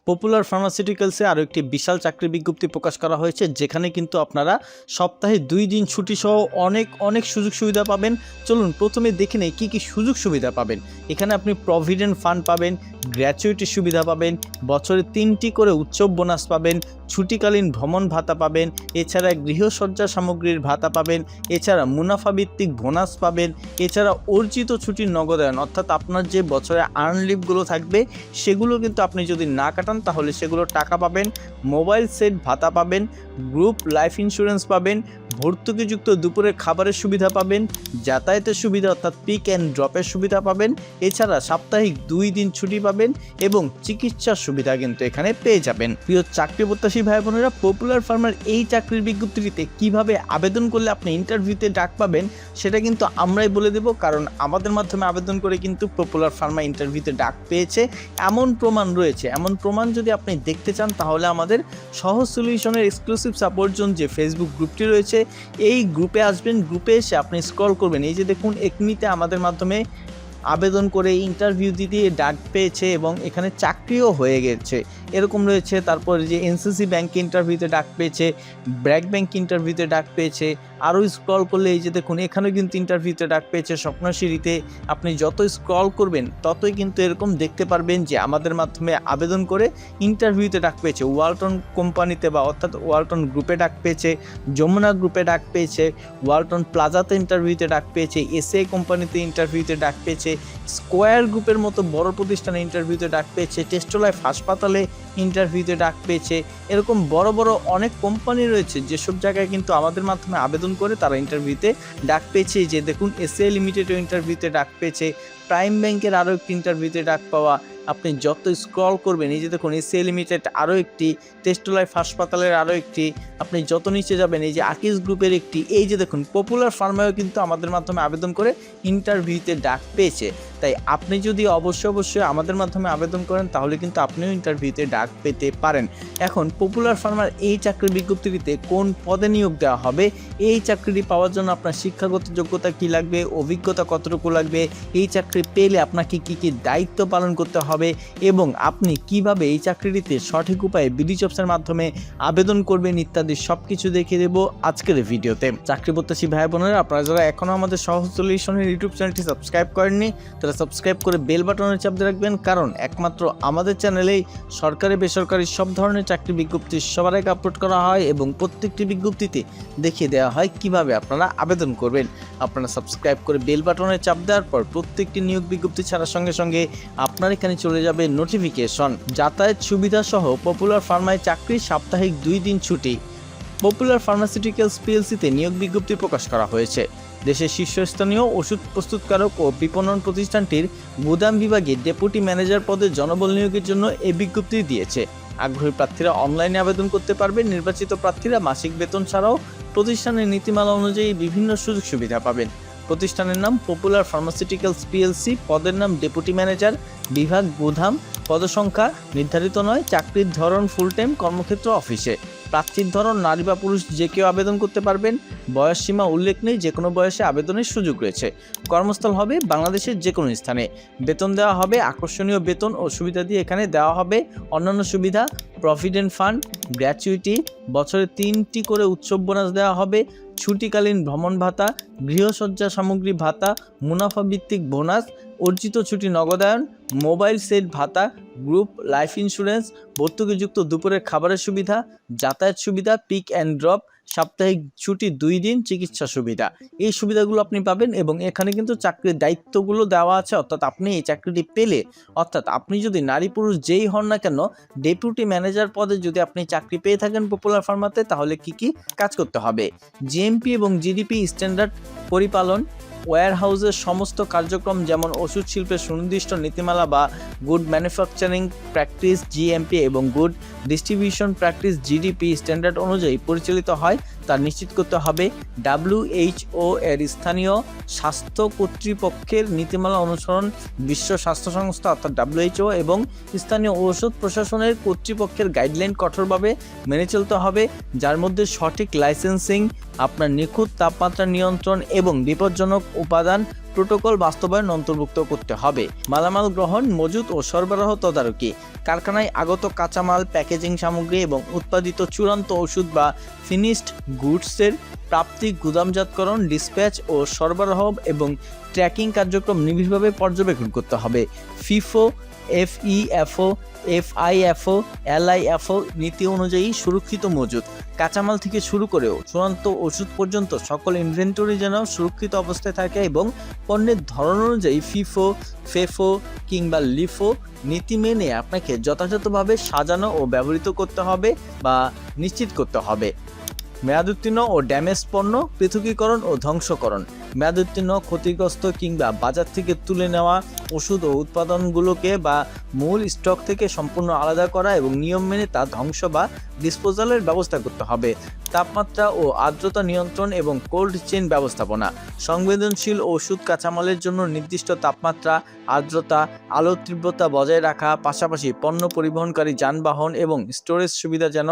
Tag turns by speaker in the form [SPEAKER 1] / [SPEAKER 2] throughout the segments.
[SPEAKER 1] Popular ফার্মাসিউটিক্যালসে আরও একটি বিশাল চাকরির বিজ্ঞপ্তি প্রকাশ করা হয়েছে, যেখানে কিন্তু আপনারা সপ্তাহে 2 দিন ছুটি সহ অনেক সুযোগ সুবিধা পাবেন। চলুন প্রথমে দেখে নেই কী কী সুযোগ সুবিধা পাবেন। এখানে আপনি প্রভিডেন্ট ফান্ড পাবেন, গ্র্যাচুইটি সুবিধা পাবেন, বছরে 3টি করে উৎসব বোনাস পাবেন, ছুটিকালীন ভ্রমণ ভাতা পাবেন, এছাড়া গৃহসজ্জা সামগ্রীর ভাতা পাবেন, এছাড়া মুনাফাভিত্তিক বোনাস পাবেন, এছাড়া অর্জিত ছুটির নগদায়ন, অর্থাৎ আপনার যে বছরে আর্ন লিভগুলো থাকবে সেগুলো কিন্তু আপনি যদি না কাটান তাহলে সেগুলো টাকা পাবেন, মোবাইল সেট ভাতা পাবেন, গ্রুপ লাইফ ইন্স্যুরেন্স পাবেন, ভর্তুকিযুক্ত দুপুরের খাবারের সুবিধা পাবেন, যাতায়াতের সুবিধা অর্থাৎ পিক অ্যান্ড ড্রপের সুবিধা পাবেন, এছাড়া সাপ্তাহিক 2 দিন ছুটি পাবেন এবং চিকিৎসার সুবিধা কিন্তু এখানে পেয়ে যাবেন। প্রিয় চাকরি প্রত্যাশী ভাই বোনেরা, পপুলার ফার্মার এই চাকরির বিজ্ঞপ্তিতে কিভাবে আবেদন করলে আপনি ইন্টারভিউতে ডাক পাবেন সেটা কিন্তু আমরাই বলে দেব, কারণ আমাদের মাধ্যমে আবেদন করে কিন্তু পপুলার ফার্মা ইন্টারভিউতে ডাক পেয়েছে এমন প্রমাণ রয়েছে। এমন প্রমাণ যদি আপনি দেখতে চান তাহলে আমাদের সহজ সলিউশনের এক্সক্লুসিভ সাপোর্ট জোন যে ফেসবুক গ্রুপটি রয়েছে এই গ্রুপে আসবেন। গ্রুপে এসে আপনি স্ক্রল করবেন, এই যে দেখুন এমনিতে আমাদের মাধ্যমে আবেদন করে ইন্টারভিউ দিতে ডাক পেয়েছে এবং এখানে চাকরিও হয়ে গেছে এরকম রয়েছে। তারপরে যে এনসিসি ব্যাংক ইন্টারভিউতে ডাক পেয়েছে, ব্র্যাক ব্যাংক ইন্টারভিউতে ডাক পেয়েছে, আরও স্ক্রল করলে এই যে দেখুন এখানেও কিন্তু ইন্টারভিউতে ডাক পেয়েছে স্বপ্নশিরিতে। আপনি যত স্ক্রল করবেন ততই কিন্তু এরকম দেখতে পারবেন যে আমাদের মাধ্যমে আবেদন করে ইন্টারভিউতে ডাক পেয়েছে। ওয়ালটন কোম্পানিতে বা অর্থাৎ ওয়ালটন গ্রুপে ডাক পেয়েছে, যমুনা গ্রুপে ডাক পেয়েছে, ওয়ালটন প্লাজাতে ইন্টারভিউতে ডাক পেয়েছে, এসএ কোম্পানিতে ইন্টারভিউতে ডাক পেয়েছে, স্কোয়ার গ্রুপের মতো বড় প্রতিষ্ঠানে ইন্টারভিউতে ডাক পেয়েছে, টেস্টোলাইফ হাসপাতালে ইন্টারভিউতে ডাক পেয়েছে। এরকম বড় বড় অনেক কোম্পানি রয়েছে যেসব জায়গায় কিন্তু আমাদের মাধ্যমে আবেদন করে তারা ইন্টারভিউতে ডাক পেয়েছে। যে দেখুন এসএ লিমিটেডও ইন্টারভিউতে ডাক পেয়েছে, প্রাইম ব্যাংকের আরও একটি ইন্টারভিউতে ডাক পাওয়া। আপনি যত স্ক্রল করবেন এই যে দেখুন এসএ লিমিটেড আরও একটি, টেস্টোলাইফ হাসপাতালের আরও একটি, আপনি যত নিচে যাবেন এই যে আকিস গ্রুপের একটি, এই যে দেখুন পপুলার ফার্মায়ও কিন্তু আমাদের মাধ্যমে আবেদন করে ইন্টারভিউতে ডাক পেয়েছে। তাই আপনি যদি অবশ্যই আমাদের মাধ্যমে আবেদন করেন তাহলে কিন্তু আপনিও ইন্টারভিউতে ডাক পেতে পারেন। এখন পপুলার ফার্মার এই চাকরির বিজ্ঞপ্তিতে কোন পদে নিয়োগ দেওয়া হবে, এই চাকরিটি পাওয়ার জন্য আপনার শিক্ষাগত যোগ্যতা কী লাগবে, অভিজ্ঞতা কতটুকু লাগবে, এই চাকরি পেলে আপনাকে কী দায়িত্ব পালন করতে হবে এবং আপনি কিভাবে এই চাকরিটিতে সঠিক উপায়ে বিডি জবসের মাধ্যমে আবেদন করবেন ইত্যাদি সব কিছু দেখিয়ে দেবো আজকের ভিডিওতে। চাকরি প্রত্যাশী ভাই বোনেরা, আপনারা যারা এখনও আমাদের সহজ সলিউশনের ইউটিউব চ্যানেলটি সাবস্ক্রাইব করেননি তারা সাবস্ক্রাইব করে বেল বাটনের চাপ দিয়ে রাখবেন, কারণ একমাত্র আমাদের চ্যানেলেই সরকারি বেসরকারি সব ধরনের চাকরি বিজ্ঞপ্তি সবার আগে আপলোড করা হয় এবং প্রত্যেকটি বিজ্ঞপ্তিতে দেখিয়ে দেওয়া হয় কিভাবে আপনারা আবেদন করবেন। আপনারা সাবস্ক্রাইব করে বেল বাটনের চাপ দেওয়ার পর প্রত্যেকটি নিয়োগ বিজ্ঞপ্তি ছাড়ার সঙ্গে সঙ্গে আপনার এখানে চলে যাবে নোটিফিকেশন। যাতায়াত সুবিধা সহ পপুলার ফার্মায় চাকরি, সাপ্তাহিক 2 দিন ছুটি। পপুলার ফার্মাসিউটিক্যালস পিএলসিতে নিয়োগ বিজ্ঞপ্তি প্রকাশ করা হয়েছে। দেশের শীর্ষস্থানীয় ওষুধ প্রস্তুতকারক ও বিপণন প্রতিষ্ঠানটির গুদাম বিভাগে ডেপুটি ম্যানেজার পদে জনবল নিয়োগের জন্য এই বিজ্ঞপ্তি দিয়েছে। আগ্রহী প্রার্থীরা অনলাইনে আবেদন করতে পারবেন। নির্বাচিত প্রার্থীরা মাসিক বেতন ছাড়াও প্রতিষ্ঠানের নীতিমালা অনুযায়ী বিভিন্ন সুযোগ সুবিধা পাবেন। প্রতিষ্ঠানের নাম পপুলার ফার্মাসিউটিক্যালস পিএলসি, পদের নাম ডেপুটি ম্যানেজার, বিভাগ গুদাম, পদসংখ্যা নির্ধারিত নয়, চাকরির ধরন ফুল টাইম, কর্মক্ষেত্র অফিসে। প্রার্থীর ধরন নারী বা পুরুষ যে কেউ আবেদন করতে পারবেন। বয়স সীমা উল্লেখ নেই, যে কোনো বয়সে আবেদনের সুযোগ রয়েছে। কর্মস্থল হবে বাংলাদেশের যে কোনো স্থানে। বেতন দেওয়া হবে আকর্ষণীয় বেতন ও সুবিধা দিয়ে এখানে দেওয়া হবে অন্যান্য সুবিধা, প্রভিডেন্ট ফান্ড, গ্র্যাচুইটি, বছরে 3টি করে উৎসব বোনাস দেওয়া হবে, ছুটিকালীন ভ্রমণ ভাতা, গৃহসজ্জা সামগ্রী ভাতা, মুনাফাভিত্তিক বোনাস, অর্জিত ছুটি নগদায়ন, মোবাইল সেট ভাতা, গ্রুপ লাইফ ইন্স্যুরেন্স, ভর্তুকিযুক্ত দুপুরের খাবারের সুবিধা, যাতায়াত সুবিধা, পিক অ্যান্ড ড্রপ, সাপ্তাহিক ছুটি 2 দিন, চিকিৎসা সুবিধা। এই সুবিধাগুলো আপনি পাবেন এবং এখানে কিন্তু চাকরির দায়িত্বগুলো দেওয়া আছে। অর্থাৎ আপনি এই চাকরিটি পেলে, অর্থাৎ আপনি যদি নারী পুরুষ যেই হন না কেন, ডেপুটি ম্যানেজার পদে যদি আপনি চাকরি পেয়ে থাকেন পপুলার ফার্মাতে তাহলে কি কাজ করতে হবে। জিএমপি এবং জিডিপি স্ট্যান্ডার্ড পরিপালন, ওয়্যার হাউসের সমস্ত কার্যক্রম যেমন ওষুধ শিল্পের সুনির্দিষ্ট নীতিমালা বা গুড ম্যানুফ্যাকচারিং প্র্যাকটিস জিএমপি এবং good distribution practice GDP standard অনুযায়ী পরিচালিত হয় তা নিশ্চিত করতে হবে। WHO এর স্থানীয় স্বাস্থ্য কর্তৃপক্ষের নীতিমালা অনুসরণ, বিশ্ব স্বাস্থ্য সংস্থা অর্থাৎ WHO এবং স্থানীয় ঔষধ প্রশাসনের কর্তৃপক্ষের গাইডলাইন কঠোরভাবে মেনে চলতে হবে, যার মধ্যে সঠিক লাইসেন্সিং, আপনার নিখুঁত তাপমাত্রা নিয়ন্ত্রণ এবং বিপজ্জনক উপাদান প্রোটোকল বাস্তবায়ন অন্তর্ভুক্ত করতে হবে। মালামাল গ্রহণ, মজুত ও সরবরাহ তদারকি, কারখানায় আগত কাঁচামাল, প্যাকেজিং সামগ্রী এবং উৎপাদিত চূড়ান্ত ওষুধ বা ফিনিশড গুডসের প্রাপ্তি, গুদামজাতকরণ, ডিসপ্যাচ ও সরবরাহ এবং ট্র্যাকিং কার্যক্রম নিবিড়ভাবে পর্যবেক্ষণ করতে হবে। ফিফো, FEFO, FIFO, LIFO নীতি অনুযায়ী সুরক্ষিত মজুত, কাঁচামাল থেকে শুরু করেও চূড়ান্ত ওষুধ পর্যন্ত সকল ইনভেন্টরি যেন সুরক্ষিত অবস্থায় থাকে এবং পণ্যের ধরন অনুযায়ী ফিফো, ফেফো কিংবা লিফো নীতি মেনে আপনাকে যথাযথভাবে সাজানো ও ব্যবহৃত করতে হবে বা নিশ্চিত করতে হবে। মেয়াদোত্তীর্ণ ও ড্যামেজ পণ্য পৃথকীকরণ ও ধ্বংসকরণ, মেয়াদোত্তীর্ণ, ক্ষতিগ্রস্ত কিংবা বাজার থেকে তুলে নেওয়া ওষুধ ও উৎপাদনগুলোকে বা মূল স্টক থেকে সম্পূর্ণ আলাদা করা এবং নিয়ম মেনে তা ধ্বংস বা ডিসপোজালের ব্যবস্থা করতে হবে। তাপমাত্রা ও আর্দ্রতা নিয়ন্ত্রণ এবং কোল্ড চেইন ব্যবস্থাপনা, সংবেদনশীল ওষুধ কাঁচামালের জন্য নির্দিষ্ট তাপমাত্রা, আর্দ্রতা, আলোর তীব্রতা বজায় রাখা, পাশাপাশি পণ্য পরিবহনকারী যানবাহন এবং স্টোরেজ সুবিধা যেন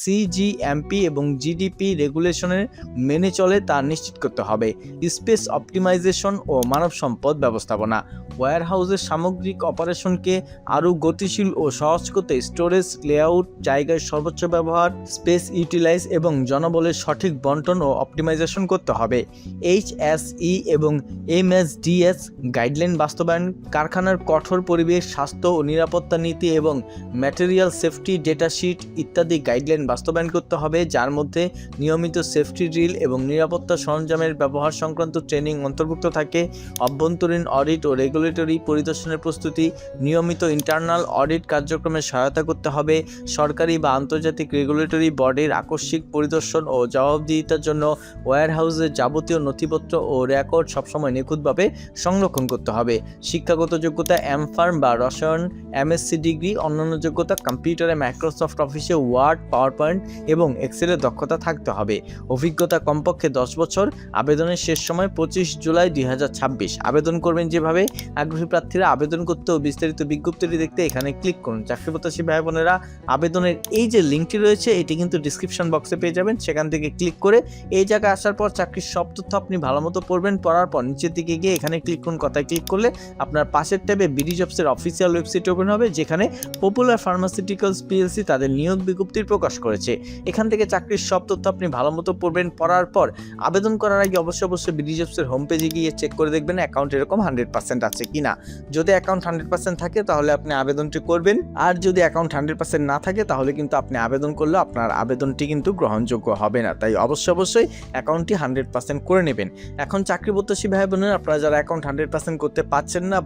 [SPEAKER 1] CGMP এবং GDP রেগুলেশনের মেনে চলে তা নিশ্চিত করতে হবে। স্পেস অপটিমাইজেশন ও মানব সম্পদ ব্যবস্থাপনা, ওয়্যারহাউসের সামগ্রিক অপারেশনকে আরও গতিশীল ও সহজ করতে স্টোরেজ লেআউট, জায়গার সর্বোচ্চ ব্যবহার, স্পেস ইউটিলাইজ এবং জনবলের সঠিক বন্টন ও অপটিমাইজেশন করতে হবে। HSE এবং MSDS গাইডলাইন বাস্তবায়ন, কারখানার কঠোর পরিবেশ, স্বাস্থ্য ও নিরাপত্তা নীতি এবং ম্যাটেরিয়াল সেফটি ডেটা শিট ইত্যাদি গাইডলাইন বাস্তবায়ন করতে হবে, যার মধ্যে নিয়মিত সেফটি ড্রিল এবং নিরাপত্তা সরঞ্জামের ব্যবহার সংক্রান্ত ট্রেনিং অন্তর্ভুক্ত থাকে। অভ্যন্তরীণ অডিট ও রেগুলেটরি পরিদর্শনের প্রস্তুতি, নিয়মিত ইন্টারনাল অডিট কার্যক্রমে সহায়তা করতে হবে। সরকারি বা আন্তর্জাতিক রেগুলেটরি বডির আকস্মিক পরিদর্শন ও জবাবদিহিতার জন্য ওয়্যারহাউসের যাবতীয় নথিপত্র ও রেকর্ড সবসময় নিখুঁতভাবে সংরক্ষণ করতে হবে। শিক্ষাগত যোগ্যতা এমফার্ম বা রসায়ন, MSc ডিগ্রি, অন্যান্য যোগ্যতা কম্পিউটারে মাইক্রোসফট অফিসে ওয়ার্ড, পাওয়ার পয়েন্ট এবং এক্সেলের দক্ষতা থাকতে হবে। অভিজ্ঞতা কমপক্ষে 10 বছর। আবেদনের শেষ সময় 25 জুলাই 2026। আবেদন করবেন যেভাবে, আগ্রহী প্রার্থীরা আবেদন করতে ও বিস্তারিত বিজ্ঞপ্তিটি দেখতে এখানে ক্লিক করুন। চাকরি প্রত্যাশী ভাই বোনেরা, আবেদনের এই যে লিঙ্কটি রয়েছে এটি কিন্তু ডিসক্রিপশন বক্সে পেয়ে যাবেন, সেখান থেকে ক্লিক করে এই জায়গায় আসার পর চাকরির সব তথ্য আপনি ভালো মতো পড়বেন। পড়ার পর নিচের দিকে গিয়ে এখানে ক্লিক করুন, কথায় ক্লিক করলে আপনার পাশের ট্যাবে বিডি জবসের অফিসিয়াল ওয়েবসাইট ওপেন হবে, যেখানে পপুলার ফার্মাসিউটিক্যালস PLC তাদের নিয়োগ বিজ্ঞপ্তির প্রকাশ করেছে। এখান থেকে চাকরির সব তথ্য আপনি ভালো মতো পড়বেন। পড়ার পর আবেদন করার আগে অবশ্যই বিডি জবসের হোম পেজে গিয়ে চেক করে দেখবেন অ্যাকাউন্ট এরকম 100% আছে কিনা। যদি অ্যাকাউন্ট 100% থাকে তাহলে আপনি আবেদনটি করবেন, আর যদি অ্যাকাউন্ট 100% না থাকে তাহলে কিন্তু আপনি আবেদন করলে আপনার আবেদনটি কিন্তু গ্রহণযোগ্য হবে না। তাই অবশ্যই অ্যাকাউন্টটি 100% করে নেবেন। এখন চাকরি প্রত্যাশী ভাই বোনেরা, আপনারা যারা অ্যাকাউন্ট 100% করতে পারছেন না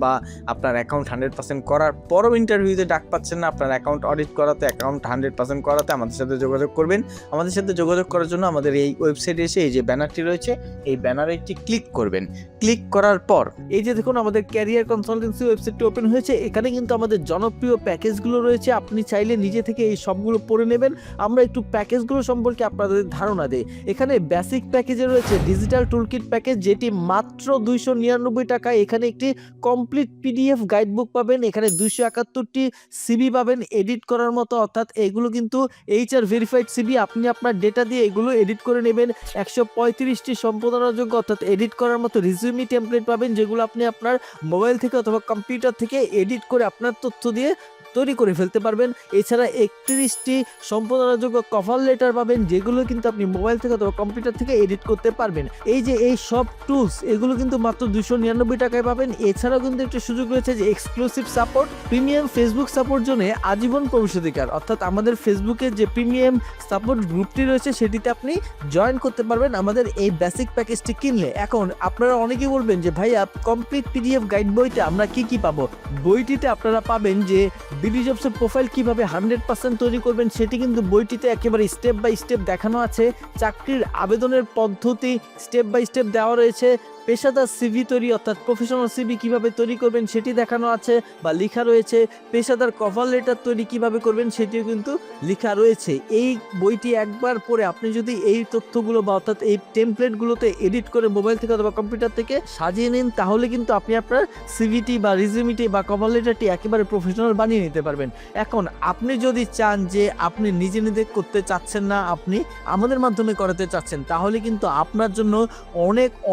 [SPEAKER 1] বা আপনার অ্যাকাউন্ট 100% করার পরও ইন্টারভিউতে ডাক পাচ্ছেন না, আপনার অ্যাকাউন্ট অডিট করাতে, অ্যাকাউন্ট 100% করাতে আমাদের সাথে যোগাযোগ করবেন। আমাদের সাথে যোগাযোগ করার জন্য আমাদের এই ওয়েবসাইটে এসে এই যে ব্যানারটি রয়েছে এই ব্যানারে একটি ক্লিক করবেন। ক্লিক করার পর এই যে দেখুন আমাদের ক্যারিয়ার কনসালটেন্সি ওয়েবসাইটটি ওপেন হয়েছে। এখানে কিন্তু আমাদের জনপ্রিয় প্যাকেজগুলো রয়েছে, আপনি চাইলে নিজে থেকে এই সবগুলো পড়ে নেবেন। আমরা একটু প্যাকেজগুলো সম্পর্কে আপনাদের ধারণা দেই। এখানে বেসিক প্যাকেজে রয়েছে ডিজিটাল টুলকিট প্যাকেজ, যেটি মাত্র 299 টাকায়। এখানে একটি কমপ্লিট PDF গাইডবুক পাবেন, এখানে 271টি সিভি পাবেন এডিট করার মতো, অর্থাৎ এগুলো কিন্তু HR ভেরিফাইড সিভি। আপনি আপনার ডেটা দিয়ে এগুলো এডিট করে নেবেন। 135টি সম্পাদনাযোগ্য অর্থাৎ এডিট করার মতো রিজিউমি টেমপ্লেট পাবেন, যেগুলো আপনি আপনার মোবাইল থেকে অথবা কম্পিউটার থেকে এডিট করে আপনার তথ্য দিয়ে তৈরি করে ফেলতে পারবেন। এছাড়া 31টি সম্পাদনাযোগ্য কভার লেটার পাবেন, যেগুলো কিন্তু আপনি মোবাইল থেকে অথবা কম্পিউটার থেকে এডিট করতে পারবেন। এই যে এই সব টুলস এগুলো কিন্তু মাত্র 299 টাকায় পাবেন। এছাড়াও কিন্তু একটা সুযোগ রয়েছে যে exclusive support, premium Facebook support জোনে আজীবন প্রবেশাধিকার, অর্থাৎ আমাদের ফেসবুকের যে প্রিমিয়াম সাপোর্ট গ্রুপটি রয়েছে সেটিতে আপনি জয়েন করতে পারবেন আমাদের এই বেসিক প্যাকেজটি কিনলে। এখন আপনারা অনেকেই বলবেন যে ভাইয়া কমপ্লিট PDF গাইড বইতে আমরা কি পাবো? বইটিতে আপনারা পাবেন যে বিডি জবসের প্রোফাইল কিভাবে 100% তৈরি করবেন, সেটি কিন্তু বইটিতে একেবারে স্টেপ বাই স্টেপ দেখানো আছে। চাকরির আবেদনের পদ্ধতি স্টেপ বাই স্টেপ দেওয়া রয়েছে। পেশাদার সিভি তৈরি অর্থাৎ প্রফেশনাল সিভি কিভাবে তৈরি করবেন সেটি দেখানো আছে বা লেখা রয়েছে। পেশাদার কভার লেটার তৈরি কিভাবে করবেন সেটিও কিন্তু লেখা রয়েছে। এই বইটি একবার পড়ে আপনি যদি এই তথ্যগুলো বা অর্থাৎ এই টেমপ্লেটগুলোতে এডিট করে মোবাইল থেকে অথবা কম্পিউটার থেকে সাজিয়ে নিন, তাহলে কিন্তু আপনি আপনার সিভিটি বা রিজিউমিটি বা কভার লেটারটি একেবারে প্রফেশনাল বানিয়ে নিতে পারবেন। এখন আপনি যদি চান যে আপনি নিজে করতে চাচ্ছেন না, আপনি আমাদের মাধ্যমে করাতে চাচ্ছেন, তাহলে কিন্তু আপনার জন্য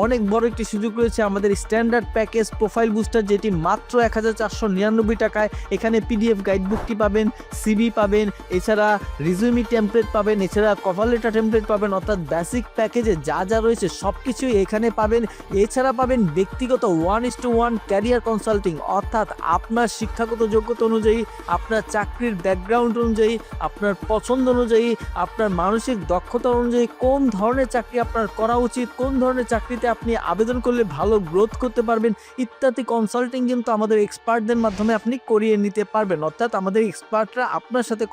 [SPEAKER 1] অনেক বড় একটি একটি সুযোগ রয়েছে আমাদের স্ট্যান্ডার্ড প্যাকেজ প্রোফাইল বুস্টার, যেটি মাত্র 1499 টাকায়। এখানে পিডিএফ গাইডবুকটি পাবেন, সিবি পাবেন, এছাড়া রিজিউমি টেমপ্লেট পাবেন, এছাড়া কভার লেটার টেমপ্লেট পাবেন। অর্থাৎ বেসিক প্যাকেজে যা যা রয়েছে সব কিছুই এখানে পাবেন। এছাড়া পাবেন ব্যক্তিগত 1:1 ক্যারিয়ার কনসাল্টিং, অর্থাৎ আপনার শিক্ষাগত যোগ্যতা অনুযায়ী, আপনার চাকরির ব্যাকগ্রাউন্ড অনুযায়ী, আপনার পছন্দ অনুযায়ী, আপনার মানসিক দক্ষতা অনুযায়ী কোন ধরনের চাকরি আপনার করা উচিত, কোন ধরনের চাকরিতে আপনি আবেদন করলে ভালো গ্রোথ করতে পারবেন ইত্যাদি কনসাল্টিং কিন্তু আমাদের এক্সপার্টদের মাধ্যমে আপনি করিয়ে নিতে পারবেন। অর্থাৎ আমাদের এক্সপার্টরা আপনার সাথে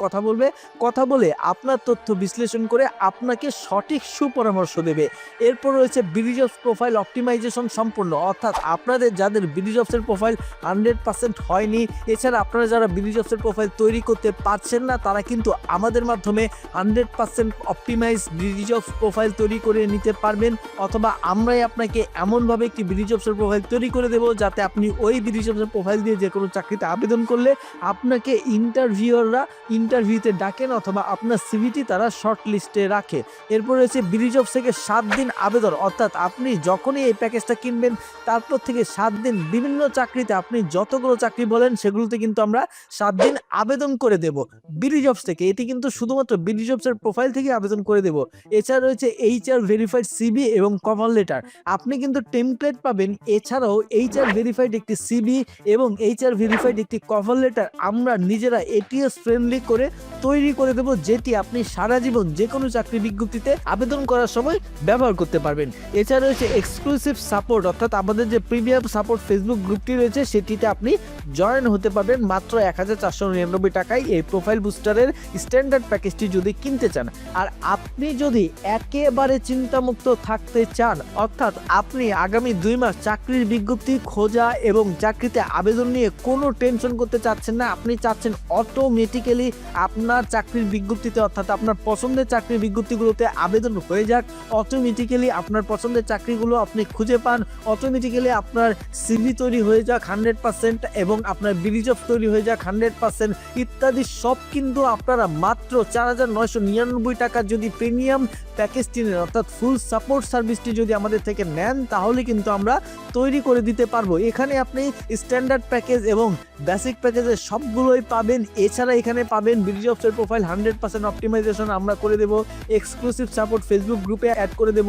[SPEAKER 1] কথা বলে আপনার তথ্য বিশ্লেষণ করে আপনাকে সঠিক সুপরামর্শ দেবে। এরপর রয়েছে বিডিজবস প্রোফাইল অপটিমাইজেশন সম্পূর্ণ, অর্থাৎ আপনাদের যাদের বিডিজবসের প্রোফাইল 100% হয়নি, এছাড়া আপনারা যারা বিডিজবসের প্রোফাইল তৈরি করতে পারছেন না, তারা কিন্তু আমাদের মাধ্যমে 100% অপটিমাইজ বিডিজবস প্রোফাইল তৈরি করে নিতে পারবেন। অথবা আমরাই আপনাকে এমনভাবে একটি বিডিজবসের প্রোফাইল তৈরি করে দেবো যাতে আপনি ওই বিডিজবসের প্রোফাইল দিয়ে যে কোনো চাকরিতে আবেদন করলে আপনাকে ইন্টারভিউয়াররা ইন্টারভিউতে ডাকেন অথবা আপনার সিভিটি তারা শর্ট লিস্টে রাখে। এরপর রয়েছে বিডিজবস থেকে 7 দিন আবেদন, অর্থাৎ আপনি যখনই এই প্যাকেজটা কিনবেন তারপর থেকে 7 দিন বিভিন্ন চাকরিতে আপনি যতগুলো চাকরি বলেন সেগুলোতে কিন্তু আমরা 7 দিন আবেদন করে দেব বিডিজবস থেকে। এটি কিন্তু শুধুমাত্র বিডিজবসের প্রোফাইল থেকে আবেদন করে দেব। এছাড়া রয়েছে HR ভেরিফাইড সিবি এবং কভার লেটার, আপনি কিন্তু টেমপ্লেট পাবেন। এছাড়াও HR ভেরিফাইড একটি সিবি এবং HR ভেরিফাইড একটি কভার লেটার আমরা নিজেরা ATS ফ্রেন্ডলি করে তৈরি করে দেব, যেটি আপনি সারা জীবন যে কোনো চাকরি বিজ্ঞপ্তিতে আবেদন করার সময় ব্যবহার করতে পারবেন। এছাড়া রয়েছে এক্সক্লুসিভ সাপোর্ট, অর্থাৎ আমাদের যে প্রিমিয়াম সাপোর্ট ফেসবুক গ্রুপটি রয়েছে সেটিতে আপনি জয়েন হতে পারবেন মাত্র 1499 টাকায় এই প্রোফাইল বুস্টারের স্ট্যান্ডার্ড প্যাকেজটি যদি কিনতে চান। আর আপনি যদি একেবারে চিন্তামুক্ত থাকতে চান, অর্থাৎ আপনি আগামী 2 মাস চাকরির বিজ্ঞপ্তি খোঁজা এবং চাকরিতে আবেদন নিয়ে কোনো টেনশন করতে চাচ্ছেন না, আপনি চাচ্ছেন অটোমেটিক্যালি আপনার চাকরির বিজ্ঞপ্তিতে, অর্থাৎ আপনার পছন্দের চাকরির বিজ্ঞপ্তিগুলোতে আবেদন হয়ে যাক, অটোমেটিক্যালি আপনার পছন্দের চাকরিগুলো আপনি খুঁজে পান, অটোমেটিক্যালি আপনার সিভি তৈরি হয়ে যাক 100% এবং আপনার বিডিজবস তৈরি হয়ে যাক 100% ইত্যাদি সব কিন্তু আপনারা মাত্র 4999 টাকা যদি প্রিমিয়াম প্যাকেজটি নেন, অর্থাৎ ফুল সাপোর্ট সার্ভিসটি যদি আমাদের থেকে নেন, তাহলে কিন্তু আমরা তৈরি করে দিতে পারবো। এখানে আপনি স্ট্যান্ডার্ড প্যাকেজ এবং বেসিক প্যাকেজের সবগুলোই পাবেন। এছাড়া এখানে পাবেন বিডিজবসের প্রোফাইল 100% অপটিমাইজেশন আমরা করে দেব, এক্সক্লুসিভ সাপোর্ট ফেসবুক গ্রুপে অ্যাড করে দেব,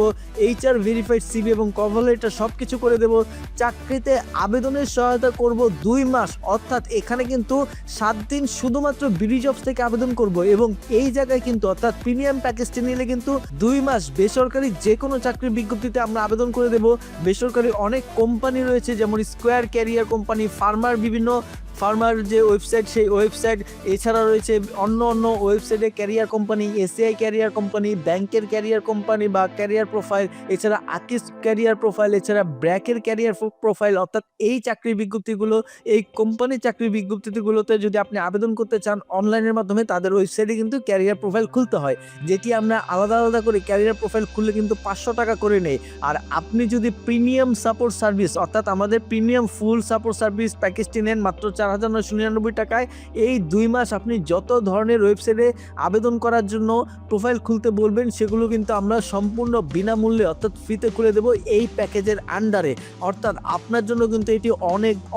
[SPEAKER 1] HR ভেরিফাইড সিবি এবং কভার লেটার সব কিছু করে দেব, চাকরিতে আবেদনের সহায়তা করব 2 মাস, অর্থাৎ এখানে কিন্তু 7 দিন শুধুমাত্র বিডিজবস থেকে আবেদন করব এবং এই জায়গায় কিন্তু অর্থাৎ প্রিমিয়াম প্যাকেজটি নিলে কিন্তু 2 মাস বেসরকারি যে কোনো চাকরির বিজ্ঞপ্তিতে আমরা আবেদন করে দেব। বেসরকারি অনেক কোম্পানি রয়েছে, যেমন স্কোয়ার ক্যারিয়ার কোম্পানি, ফার্মার যে ওয়েবসাইট সেই ওয়েবসাইট, এছাড়া রয়েছে অন্য ওয়েবসাইটে career company, ACI career company, ব্যাংকের ক্যারিয়ার কোম্পানি বা ক্যারিয়ার প্রোফাইল, এছাড়া আকিস ক্যারিয়ার প্রোফাইল, এছাড়া ব্র্যাকের ক্যারিয়ার প্রোফাইল। অর্থাৎ এই চাকরির বিজ্ঞপ্তিগুলো, এই কোম্পানির চাকরির বিজ্ঞপ্তিগুলোতে যদি আপনি আবেদন করতে চান অনলাইনের মাধ্যমে, তাদের ওয়েবসাইটে কিন্তু ক্যারিয়ার প্রোফাইল খুলতে হয়, যেটি আমরা আলাদা করে ক্যারিয়ার প্রোফাইল খুললে কিন্তু 500 টাকা করে নেই। আর আপনি যদি প্রিমিয়াম সাপোর্ট সার্ভিস, অর্থাৎ আমাদের প্রিমিয়াম ফুল সাপোর্ট সার্ভিস প্যাকেজটি নেন মাত্র 4999 টাকায়, এই 2 মাস আপনি যত ধরনের ওয়েবসাইটে আবেদন করার জন্য প্রোফাইল খুলতে বলবেন সেগুলো কিন্তু আমরা সম্পূর্ণ বিনামূল্যে অর্থাৎ ফ্রিতে খুলে দেব এই প্যাকেজের আন্ডারে। অর্থাৎ আপনার জন্য কিন্তু এটি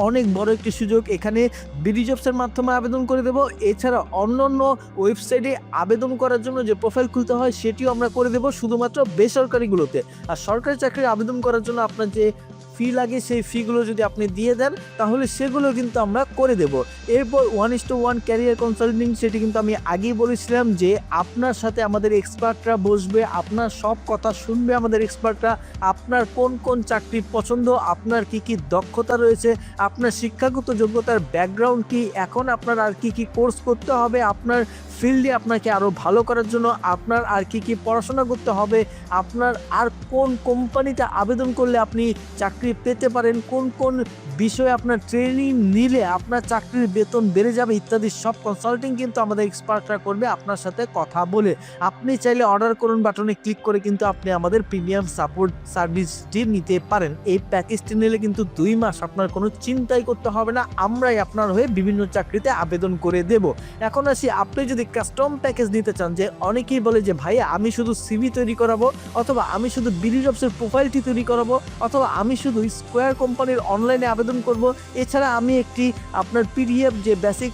[SPEAKER 1] অনেক বড় একটি সুযোগ। এখানে বিডিজবসের মাধ্যমে আবেদন করে দেব, এছাড়া অন্য ওয়েবসাইটে আবেদন করার জন্য যে প্রোফাইল খুলতে হয় সেটিও আমরা করে দেব শুধুমাত্র বেসরকারিগুলোতে। আর সরকারি চাকরি আবেদন করার জন্য আপনার যে ফি লাগে সেই ফিগুলো যদি আপনি দিয়ে দেন তাহলে সেগুলো কিন্তু আমরা করে দেব। এরপর 1:1 ক্যারিয়ার কনসাল্টিং, সেটি কিন্তু আমি আগেই বলেছিলাম যে আপনার সাথে আমাদের এক্সপার্টরা বসবে, আপনার সব কথা শুনবে আমাদের এক্সপার্টরা, আপনার কোন চাকরি পছন্দ, আপনার কি দক্ষতা রয়েছে, আপনার শিক্ষাগত যোগ্যতার ব্যাকগ্রাউন্ড কি, এখন আপনার আর কি কোর্স করতে হবে, আপনার ফিল্ডে আপনাকে আরও ভালো করার জন্য আপনার আর কি পড়াশোনা করতে হবে, আপনার আর কোন কোম্পানিতে আবেদন করলে আপনি চাকরি পেতে পারেন, কোন বিষয়ে আপনার ট্রেনিং নিলে আপনার চাকরির বেতন বেড়ে যাবে ইত্যাদি সব কনসাল্টিং কিন্তু আমাদের এক্সপার্টরা করবে আপনার সাথে কথা বলে। আপনি চাইলে অর্ডার করুন বাটনে ক্লিক করে কিন্তু আপনি আমাদের প্রিমিয়াম সাপোর্ট সার্ভিসটি নিতে পারেন। এই প্যাকেজটি নিলে কিন্তু 2 মাস আপনার কোনো চিন্তাই করতে হবে না, আমরাই আপনার হয়ে বিভিন্ন চাকরিতে আবেদন করে দেব। এখন আসি, আপনি যদি কাস্টম প্যাকেজ নিতে চান, যে অনেকেই বলে যে ভাইয়া আমি শুধু সিভি তৈরি করাবো অথবা আমি শুধু
[SPEAKER 2] বিডি জবসের প্রোফাইলটি তৈরি করাবো, অথবা আমি শুধু স্কোয়ার কোম্পানির অনলাইনে আবেদন করব। এছাড়া আমি একটি আপনার পিডিএফ যে বেসিক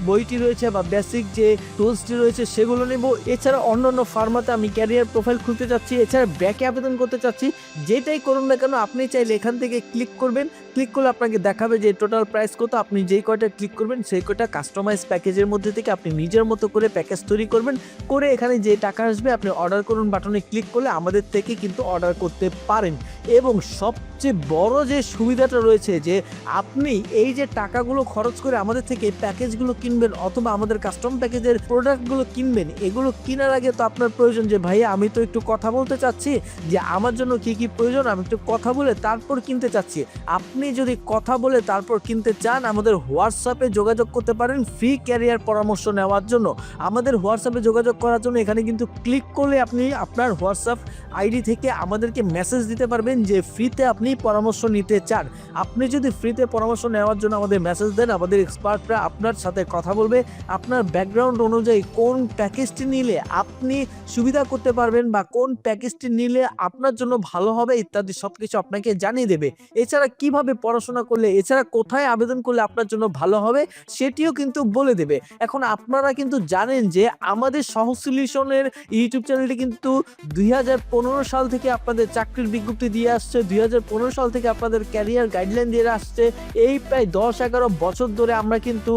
[SPEAKER 2] বইটি রয়েছে বা বেসিক যে টুলসটি রয়েছে সেগুলো নেব। এছাড়া অন্যান্য ফার্মাতে আমি ক্যারিয়ার প্রোফাইল খুলতে চাচ্ছি, এছাড়া ব্যাকে আবেদন করতে চাচ্ছি। যেটাই করুন না কেন আপনি চাইলে এখান থেকে ক্লিক করবেন, ক্লিক করলে আপনাকে দেখাবে যে টোটাল প্রাইস কত। আপনি যেই কয়টা ক্লিক করবেন সেই কয়টা কাস্টমাইজ প্যাকেজের মধ্যে থেকে আপনি নিজের মতো করে প্যাকেজ তৈরি করবেন, করে এখানে যে টাকা আসবে আপনি অর্ডার করুন বাটনে ক্লিক করলে আমাদের থেকে কিন্তু অর্ডার করতে পারেন। এবং সবচেয়ে বড় যে সুবিধাটা রয়েছে যে আপনি এই যে টাকাগুলো খরচ করে আমাদের থেকে প্যাকেজগুলো কিনবেন অথবা আমাদের কাস্টম প্যাকেজের প্রোডাক্টগুলো কিনবেন, এগুলো কেনার আগে তো আপনার প্রয়োজন যে ভাই আমি তো একটু কথা বলতে চাচ্ছি যে আমার জন্য কি কি প্রয়োজন, আমি একটু কথা বলে তারপর কিনতে চাচ্ছি। আপনি যদি কথা বলে তারপর কিনতে চান আমাদের হোয়াটসঅ্যাপে যোগাযোগ করতে পারেন ফ্রি ক্যারিয়ার পরামর্শ নেওয়ার জন্য। আমাদের হোয়াটসঅ্যাপে যোগাযোগ করার জন্য এখানে কিন্তু ক্লিক করলে আপনি আপনার হোয়াটসঅ্যাপ আইডি থেকে আমাদেরকে মেসেজ দিতে পারবেন যে ফ্রিতে আপনি পরামর্শ নিতে চান। আপনি যদি ফ্রিতে পরামর্শ নেওয়ার জন্য আমাদের মেসেজ দেন, আমাদের এক্সপার্টরা আপনার সাথে কথা বলবে, আপনার ব্যাকগ্রাউন্ড অনুযায়ী কোন প্যাকেজটি নিলে আপনি সুবিধা করতে পারবেন বা কোন প্যাকেজটি নিলে আপনার জন্য ভালো হবে ইত্যাদি সবকিছু আপনাকে জানিয়ে দেবে। এছাড়া কিভাবে পড়াশোনা করলে, এছাড়া কোথায় আবেদন করলে আপনার জন্য ভালো হবে সেটিও কিন্তু বলে দেবে। এখন আপনারা কিন্তু জানেন যে আমাদের সহজ সলিউশনের ইউটিউব চ্যানেলটি কিন্তু 2015 সাল থেকে আপনাদের চাকরির বিজ্ঞপ্তি দিয়ে আসছে, 2015 সাল থেকে আপনাদের ক্যারিয়ার গাইডলাইন দিয়ে আসছে। এই প্রায় 10-11 বছর ধরে আমরা কিন্তু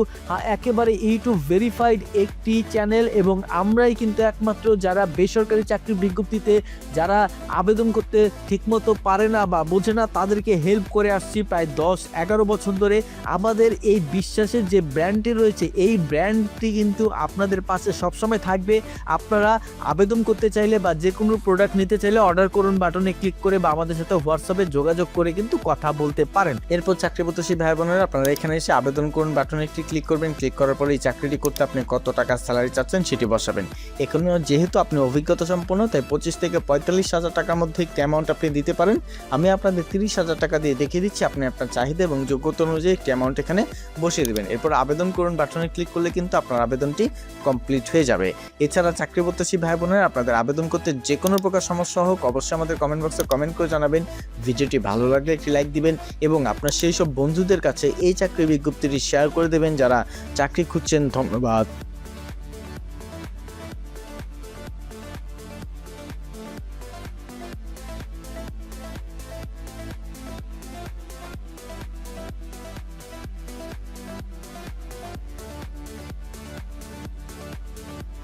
[SPEAKER 2] একেবারে ইউটিউব ভেরিফাইড একটি চ্যানেল, এবং আমরাই কিন্তু একমাত্র যারা বেসরকারি চাকরির বিজ্ঞপ্তিতে যারা আবেদন করতে ঠিকমতো পারে না বা বোঝে না তাদেরকে হেল্প করে আসছি প্রায় 10-11 বছর ধরে। আমাদের এই বিশ্বাসের যে ব্র্যান্ডটি রয়েছে এই ব্র্যান্ডটি কিন্তু আপনাদের পাশে সবসময় থাকবে। আপনারা আবেদন করতে চাইলে বা যে কোনো প্রোডাক্ট নিতে চাইলে অর্ডার করুন বাটনে ক্লিক করে বা আমাদের সাথে হোয়াটসঅ্যাপে যোগাযোগ করে কিন্তু কথা বলতে পারেন। এরপর চাকরি প্রত্যাশী ভাই বোনেরা আপনারা এখানে এসে আবেদন করুন বাটনে একটি ক্লিক করবেন। ক্লিক করার পরে এই চাকরিটি করতে আপনি কত টাকা স্যালারি চাচ্ছেন সেটি বসাবেন। এখানে যেহেতু আপনি অভিজ্ঞতা সম্পন্ন তাই 25 থেকে 45,000 টাকার মধ্যে একটি অ্যামাউন্ট আপনি দিতে পারেন। আমি আপনাদের 30,000 টাকা দিয়ে দেখিয়ে দিচ্ছি, আপনি আপনার চাহিদা এবং যোগ্যতা অনুযায়ী একটি অ্যামাউন্ট এখানে বসিয়ে দেবেন। এরপর আবেদন করুন বাটনে ক্লিক করলে কিন্তু আপনার আবেদনটি কমপ্লিট হয়ে যাবে। এছাড়া চাকরি প্রত্যাশী ভাই বোনেরা আপনাদের আবেদন করতে যে কোনো প্রকার সমস্যা হোক অবশ্যই আমাদের কমেন্ট বক্সে কমেন্ট করে জানাবেন। ভিডিওটি ভালো লাগলে একটি লাইক দিবেন এবং আপনার সেই সব বন্ধুদের কাছে এই চাকরির বিজ্ঞপ্তিটি শেয়ার করে দেবেন যারা চাকরি খুঁজছেন। ধন্যবাদ।